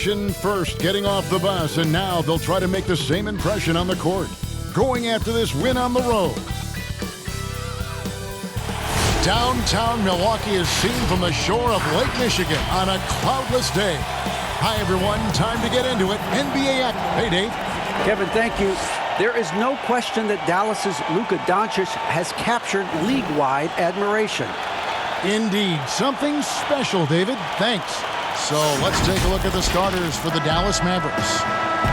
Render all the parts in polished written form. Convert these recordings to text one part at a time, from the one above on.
First getting off the bus, and now they'll try to make the same impression on the court, going after this win on the road. Downtown Milwaukee is seen from the shore of Lake Michigan on a cloudless day. Hi everyone, time to get into it. NBA Act. Hey Dave. Kevin, thank you. There is no question that Dallas's Luka Doncic has captured league-wide admiration. Indeed, something special, David. Thanks. So let's take a look at the starters for the Dallas Mavericks.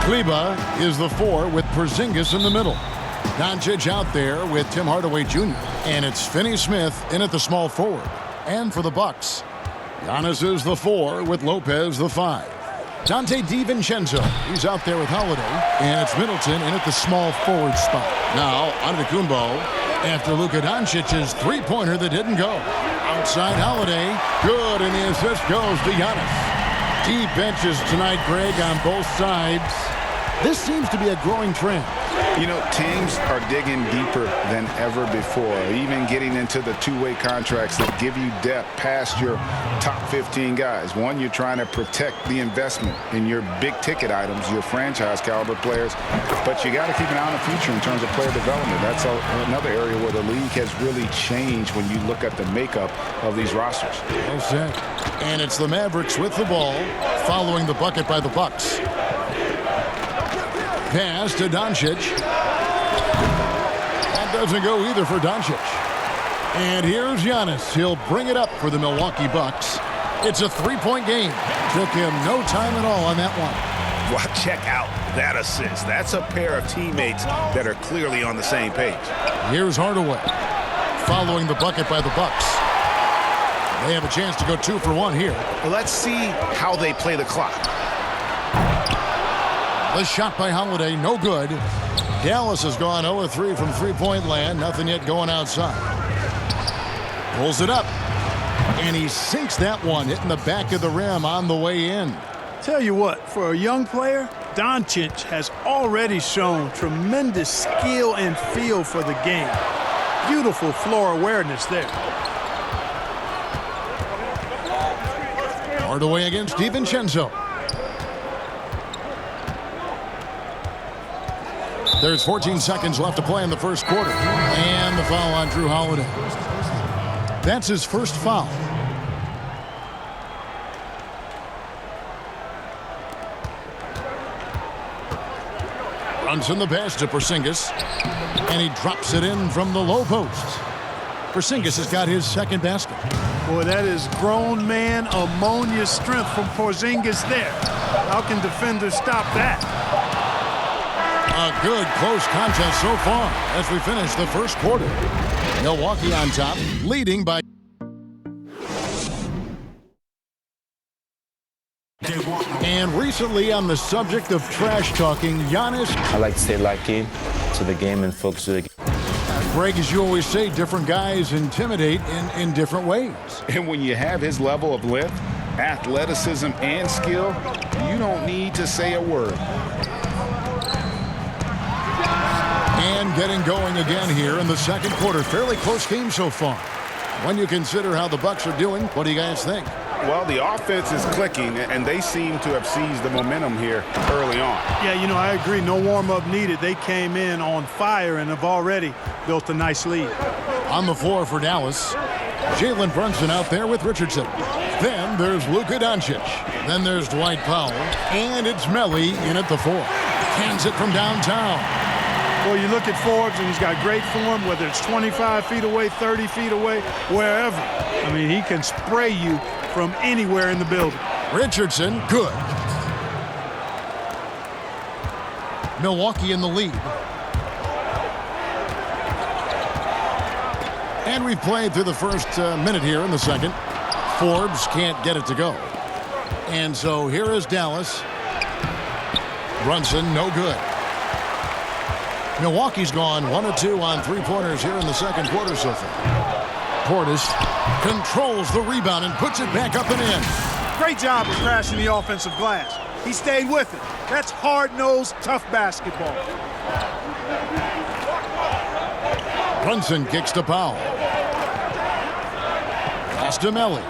Kleba is the 4 with Porzingis in the middle. Doncic out there with Tim Hardaway Jr. And it's Finney Smith in at the small forward. And for the Bucks, Giannis is the 4 with Lopez the 5. Dante DiVincenzo, he's out there with Holiday. And it's Middleton in at the small forward spot. Now, Antetokounmpo after Luka Doncic's three-pointer that didn't go. Outside Holiday, good, and the assist goes to Giannis. Deep benches tonight, Greg, on both sides. This seems to be a growing trend. You know, teams are digging deeper than ever before, even getting into the two-way contracts that give you depth past your top 15 guys. One, you're trying to protect the investment in your big-ticket items, your franchise-caliber players, but you got to keep an eye on the future in terms of player development. That's another area where the league has really changed when you look at the makeup of these rosters. Well said. And it's the Mavericks with the ball, following the bucket by the Bucks. Pass to Doncic. That doesn't go either for Doncic. And here's Giannis. He'll bring it up for the Milwaukee Bucks. It's a three-point game. Took him no time at all on that one. Well, check out that assist. That's a pair of teammates that are clearly on the same page. Here's Hardaway. Following the bucket by the Bucks. They have a chance to go 2 for 1 here. Well, let's see how they play the clock. The shot by Holiday, no good. Dallas has gone 0-3 from three-point land. Nothing yet going outside. Pulls it up. And he sinks that one, hitting the back of the rim on the way in. Tell you what, for a young player, Doncic has already shown tremendous skill and feel for the game. Beautiful floor awareness there. Hardaway against DiVincenzo. There's 14 seconds left to play in the first quarter. And the foul on Drew Holiday. That's his first foul. Brunson the pass to Porzingis. And he drops it in from the low post. Porzingis has got his second basket. Boy, that is grown man ammonia strength from Porzingis there. How can defenders stop that? A good close contest so far as we finish the first quarter. Milwaukee on top, leading by. And recently, on the subject of trash talking, Giannis. I like to stay locked in to the game and focus to the game. Greg, as you always say, different guys intimidate in different ways. And when you have his level of length, athleticism, and skill, you don't need to say a word. And getting going again here in the second quarter. Fairly close game so far. When you consider how the Bucks are doing, what do you guys think? Well, the offense is clicking, and they seem to have seized the momentum here early on. Yeah, you know, I agree. No warm-up needed. They came in on fire and have already built a nice lead. On the floor for Dallas, Jalen Brunson out there with Richardson. Then there's Luka Doncic. Then there's Dwight Powell. And it's Melli in at the 4. Hands it from downtown. Well, you look at Forbes, and he's got great form, whether it's 25 feet away, 30 feet away, wherever. I mean, he can spray you from anywhere in the building. Richardson, good. Milwaukee in the lead. And we've played through the first minute here in the second. Forbes can't get it to go. And so here is Dallas. Brunson, no good. Milwaukee's gone 1 of 2 on three-pointers here in the second quarter so far. Portis controls the rebound and puts it back up and in. Great job of crashing the offensive glass. He stayed with it. That's hard-nosed, tough basketball. Brunson kicks to Powell. Pass to Melli.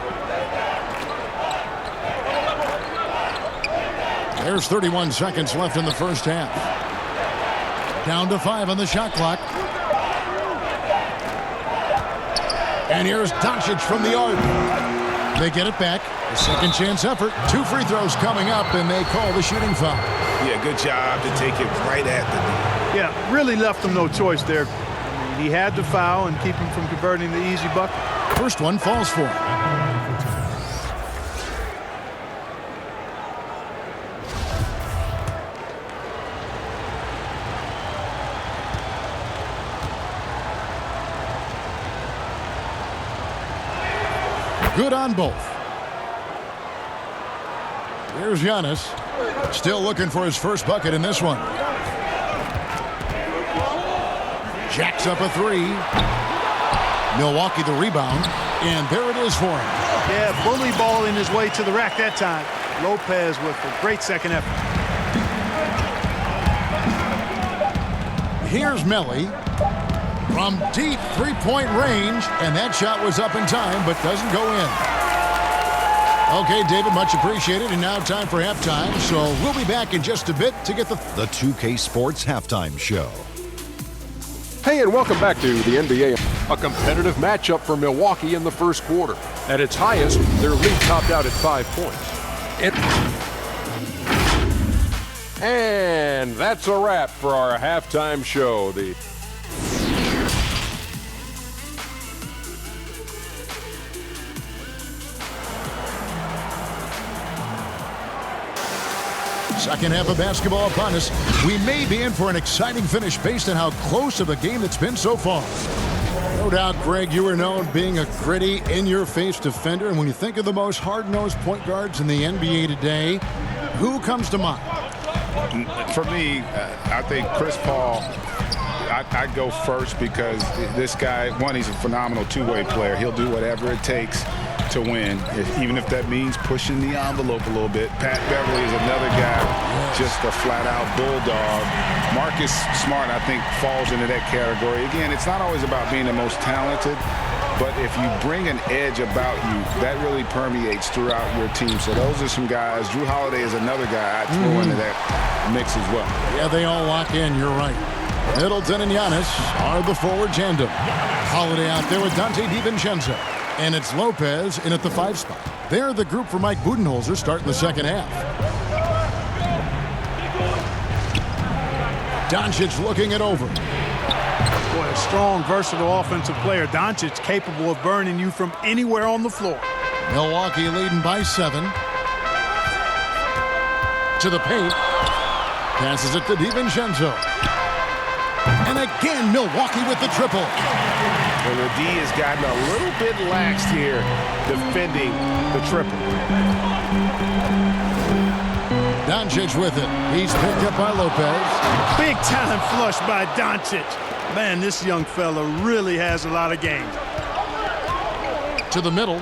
There's 31 seconds left in the first half. Down to 5 on the shot clock. And here's Doncic from the arc. They get it back. A second chance effort. 2 free throws coming up, and they call the shooting foul. Yeah, good job to take it right at the knee. Yeah, really left him no choice there. I mean, he had to foul and keep him from converting the easy bucket. First one falls for him. Good on both. Here's Giannis. Still looking for his first bucket in this one. Jacks up a 3. Milwaukee the rebound. And there it is for him. Yeah, bully balling his way to the rack that time. Lopez with a great second effort. Here's Melly. From deep three-point range, and that shot was up in time, but doesn't go in. Okay, David, much appreciated, and now time for halftime, so we'll be back in just a bit to get the 2K Sports Halftime Show. Hey, and welcome back to the NBA. A competitive matchup for Milwaukee in the first quarter. At its highest, their lead topped out at 5 points. And that's a wrap for our halftime show. Second half of basketball upon us. We may be in for an exciting finish based on how close of a game it's been so far. No doubt, Greg, you are known being a gritty, in-your-face defender. And when you think of the most hard-nosed point guards in the NBA today, who comes to mind? For me, I think Chris Paul, I'd go first because this guy, one, he's a phenomenal two-way player. He'll do whatever it takes to win, even if that means pushing the envelope a little bit. Pat Beverly is another guy, just a flat-out bulldog. Marcus Smart, I think, falls into that category. Again, it's not always about being the most talented, but if you bring an edge about you, that really permeates throughout your team. So those are some guys. Drew Holiday is another guy I'd throw into that mix as well. Yeah, they all lock in. You're right. Middleton and Giannis are the forward tandem. Holiday out there with Dante DiVincenzo. And it's Lopez in at the 5 spot. They're the group for Mike Budenholzer starting the second half. Doncic looking it over. Boy, a strong, versatile offensive player. Doncic capable of burning you from anywhere on the floor. Milwaukee leading by 7. To the paint. Passes it to DiVincenzo. And again, Milwaukee with the triple. And the D has gotten a little bit laxed here defending the triple. Doncic with it. He's picked up by Lopez. Big time flush by Doncic. Man, this young fella really has a lot of game. To the middle.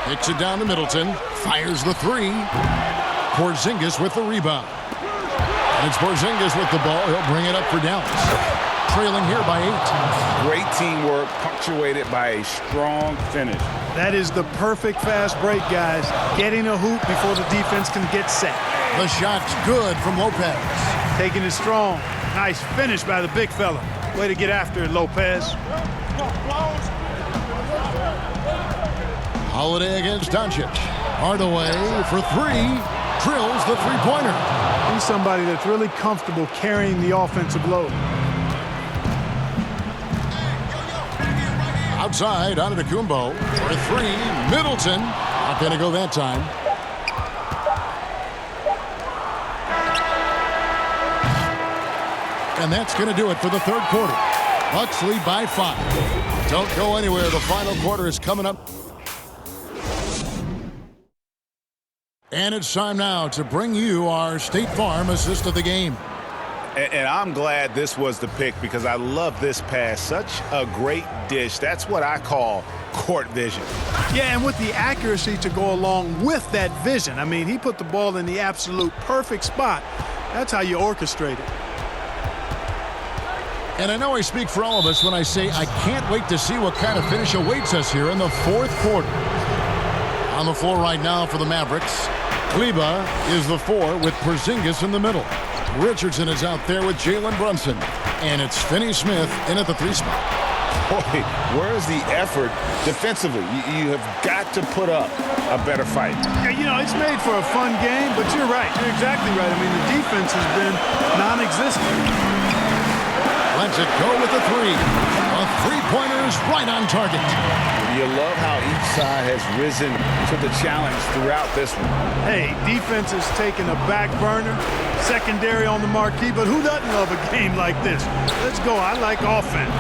Kicks it down to Middleton. Fires the 3. Porzingis with the rebound. And it's Porzingis with the ball. He'll bring it up for Dallas. Trailing here by 8. Great teamwork punctuated by a strong finish. That is the perfect fast break, guys. Getting a hoop before the defense can get set. The shot's good from Lopez. Taking it strong. Nice finish by the big fella. Way to get after it, Lopez. Holiday against Doncic. Hardaway for 3. Drills the three-pointer. He's somebody that's really comfortable carrying the offensive load. Outside, Antetokounmpo for 3. Middleton. Not going to go that time. And that's going to do it for the third quarter. Bucks lead by 5. Don't go anywhere. The final quarter is coming up. And it's time now to bring you our State Farm assist of the game. And I'm glad this was the pick because I love this pass. Such a great dish. That's what I call court vision. Yeah, and with the accuracy to go along with that vision. I mean, he put the ball in the absolute perfect spot. That's how you orchestrate it. And I know I speak for all of us when I say I can't wait to see what kind of finish awaits us here in the fourth quarter. On the floor right now for the Mavericks, Kleba is the 4 with Porzingis in the middle. Richardson is out there with Jalen Brunson. And it's Finney-Smith in at the 3 spot. Boy, where's the effort defensively? You have got to put up a better fight. Yeah, you know, it's made for a fun game, but you're right. You're exactly right. I mean, the defense has been non-existent. Lets it go with the 3. A three-pointer is right on target. You love how each side has risen to the challenge throughout this one. Hey, defense has taken a back burner, secondary on the marquee, but who doesn't love a game like this? Let's go. I like offense.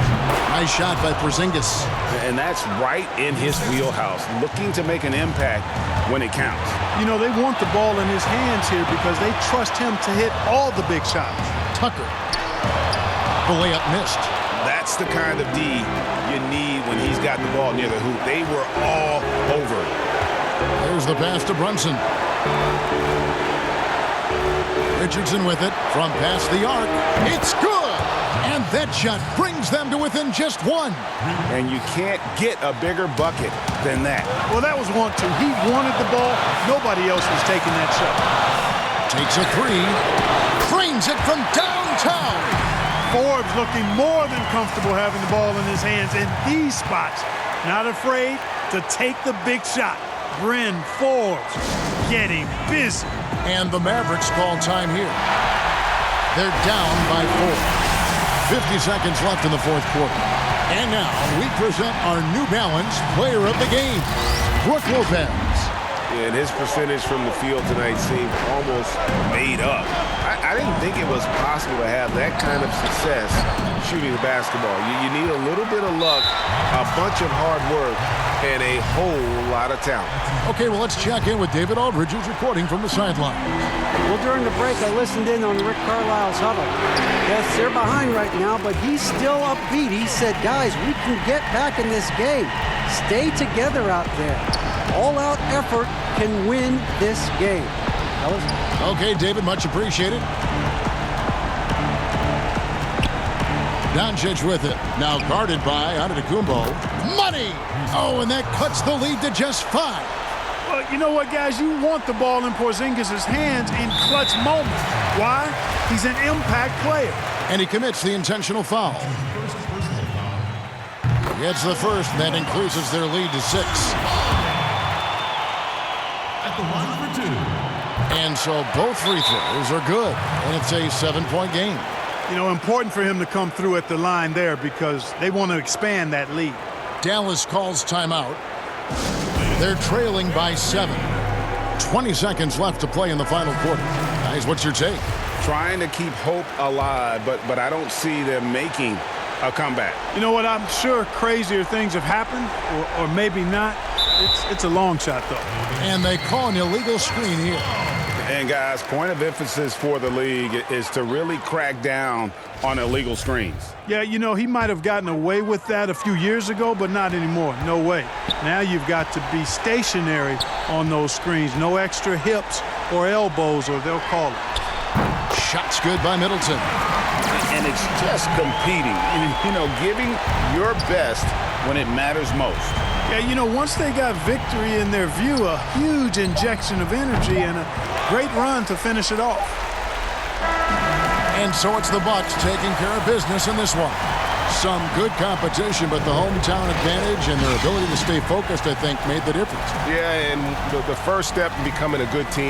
Nice shot by Porzingis. And that's right in his wheelhouse, looking to make an impact when it counts. You know, they want the ball in his hands here because they trust him to hit all the big shots. Tucker. The layup missed. That's the kind of D you need when he's got the ball near the hoop. They were all over it. There's the pass to Brunson. Richardson with it from past the arc. It's good! And that shot brings them to within just 1. And you can't get a bigger bucket than that. Well, that was 1-2. He wanted the ball. Nobody else was taking that shot. Takes a 3. Frames it from downtown. Forbes looking more than comfortable having the ball in his hands in these spots. Not afraid to take the big shot. Bryn Forbes getting busy. And the Mavericks call time here. They're down by 4. 50 seconds left in the 4th quarter. And now we present our New Balance player of the game, Brook Lopez. And his percentage from the field tonight seemed almost made up. I didn't think it was possible to have that kind of success shooting the basketball. You need a little bit of luck, a bunch of hard work, and a whole lot of talent. Okay, well, let's check in with David Aldridge, who's reporting from the sideline. Well, during the break, I listened in on Rick Carlisle's huddle. Yes, they're behind right now, but he's still upbeat. He said, guys, we can get back in this game. Stay together out there. All-out effort can win this game. Okay, David, much appreciated. Doncic with it. Now guarded by Antetokounmpo. Money! Oh, and that cuts the lead to just 5. Well, you know what, guys? You want the ball in Porzingis' hands in clutch moments. Why? He's an impact player. And he commits the intentional foul. Gets the first, and that increases their lead to 6. At the line for 2. And so both free throws are good, and it's a 7-point game. You know, important for him to come through at the line there because they want to expand that lead. Dallas calls timeout. They're trailing by 7. 20 seconds left to play in the final quarter. Guys, what's your take? Trying to keep hope alive, but I don't see them making a comeback. You know what? I'm sure crazier things have happened, or maybe not. It's a long shot, though. And they call an illegal screen here. And, guys, point of emphasis for the league is to really crack down on illegal screens. Yeah, you know, he might have gotten away with that a few years ago, but not anymore. No way. Now you've got to be stationary on those screens. No extra hips or elbows, or they'll call it. Shot's good by Middleton. And it's just competing, you know, giving your best when it matters most. Yeah, you know, once they got victory in their view, a huge injection of energy and a great run to finish it off. And so it's the Bucks taking care of business in this one. Some good competition, but the hometown advantage and their ability to stay focused, I think, made the difference. Yeah, and the first step in becoming a good team